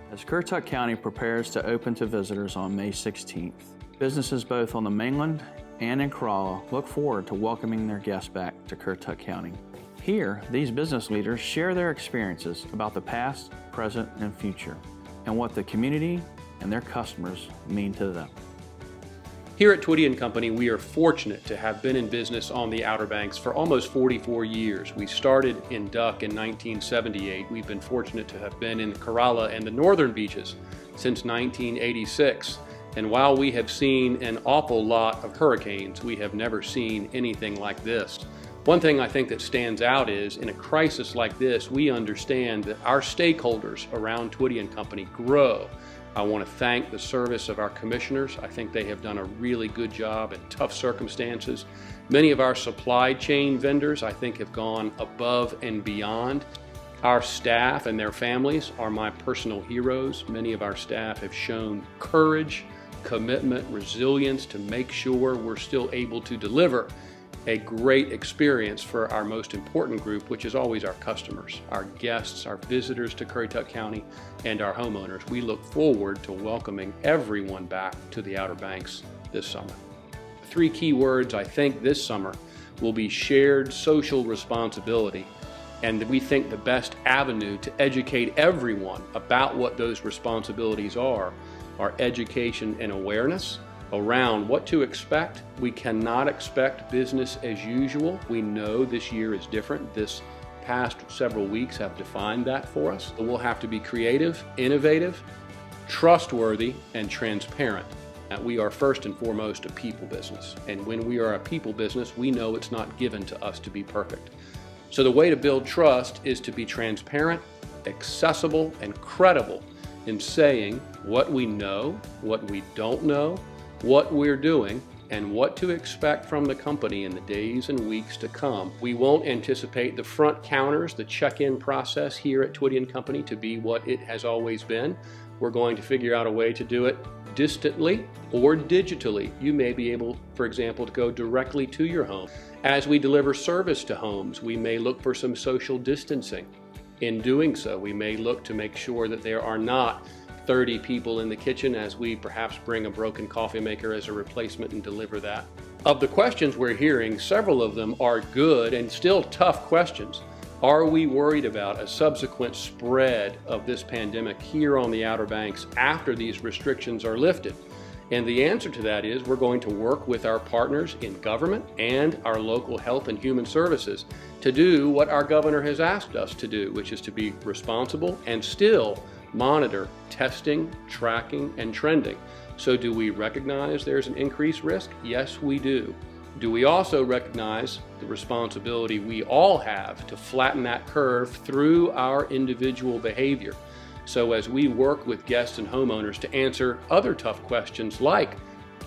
As Currituck County prepares to open to visitors on May 16th, businesses both on the mainland and in Corolla look forward to welcoming their guests back to Currituck County. Here, these business leaders share their experiences about the past, present, and future, and what the community and their customers mean to them. Here at Twiddy Company, we are fortunate to have been in business on the Outer Banks for almost 44 years. We started in Duck in 1978. We've been fortunate to have been in the Corolla and the northern beaches since 1986. And while we have seen an awful lot of hurricanes, we have never seen anything like this. One thing I think that stands out is, in a crisis like this, we understand that our stakeholders around Twiddy Company grow. I want to thank the service of our commissioners. I think they have done a really good job in tough circumstances. Many of our supply chain vendors, I think, have gone above and beyond. Our staff and their families are my personal heroes. Many of our staff have shown courage, commitment, resilience to make sure we're still able to deliver a great experience for our most important group, which is always our customers, our guests, our visitors to Currituck County, and our homeowners. We look forward to welcoming everyone back to the Outer Banks this summer. 3 key words I think this summer will be shared social responsibility, and we think the best avenue to educate everyone about what those responsibilities are education and awareness around what to expect. We cannot expect business as usual. We know this year is different. This past several weeks have defined that for us. We'll have to be creative, innovative, trustworthy, and transparent. We are first and foremost a people business. And when we are a people business, we know it's not given to us to be perfect. So the way to build trust is to be transparent, accessible, and credible in saying what we know, what we don't know, what we're doing, and what to expect from the company in the days and weeks to come. We won't anticipate the front counters, the check-in process here at Twiddy Company to be what it has always been. We're going to figure out a way to do it distantly or digitally. You may be able, for example, to go directly to your home. As we deliver service to homes, we may look for some social distancing. In doing so, we may look to make sure that there are not 30 people in the kitchen as we perhaps bring a broken coffee maker as a replacement and deliver that. Of the questions we're hearing, several of them are good and still tough questions. Are we worried about a subsequent spread of this pandemic here on the Outer Banks after these restrictions are lifted? And the answer to that is we're going to work with our partners in government and our local health and human services to do what our governor has asked us to do, which is to be responsible and still monitor testing, tracking, and trending. So do we recognize there's an increased risk? Yes, we do. Do we also recognize the responsibility we all have to flatten that curve through our individual behavior? So as we work with guests and homeowners to answer other tough questions like,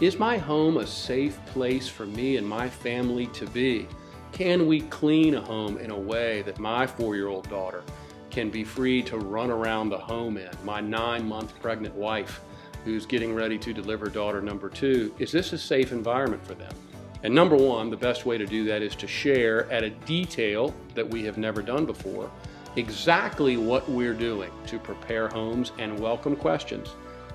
is my home a safe place for me and my family to be? Can we clean a home in a way that my 4-year-old daughter can be free to run around the home in? My 9-month pregnant wife who's getting ready to deliver daughter number 2, is this a safe environment for them? And number 1, the best way to do that is to share at a detail that we have never done before exactly what we're doing to prepare homes and welcome questions.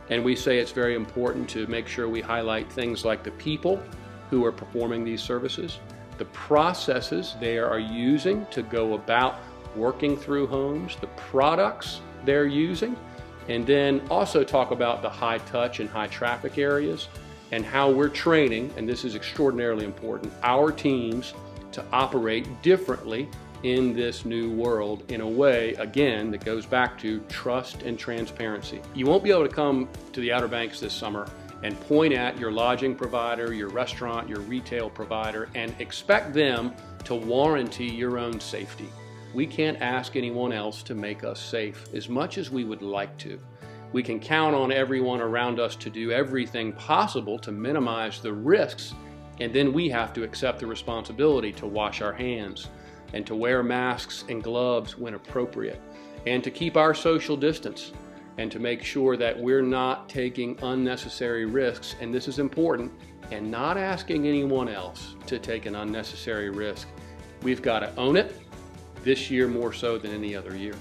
And we say it's very important to make sure we highlight things like the people who are performing these services, the processes they are using to go about working through homes, the products they're using, and then also talk about the high touch and high traffic areas and how we're training, and this is extraordinarily important, our teams to operate differently in this new world in a way, again, that goes back to trust and transparency. You won't be able to come to the Outer Banks this summer and point at your lodging provider, your restaurant, your retail provider, and expect them to warranty your own safety. We can't ask anyone else to make us safe as much as we would like to. We can count on everyone around us to do everything possible to minimize the risks, and then we have to accept the responsibility to wash our hands and to wear masks and gloves when appropriate, and to keep our social distance, and to make sure that we're not taking unnecessary risks, and this is important, and not asking anyone else to take an unnecessary risk. We've got to own it, this year more so than any other year.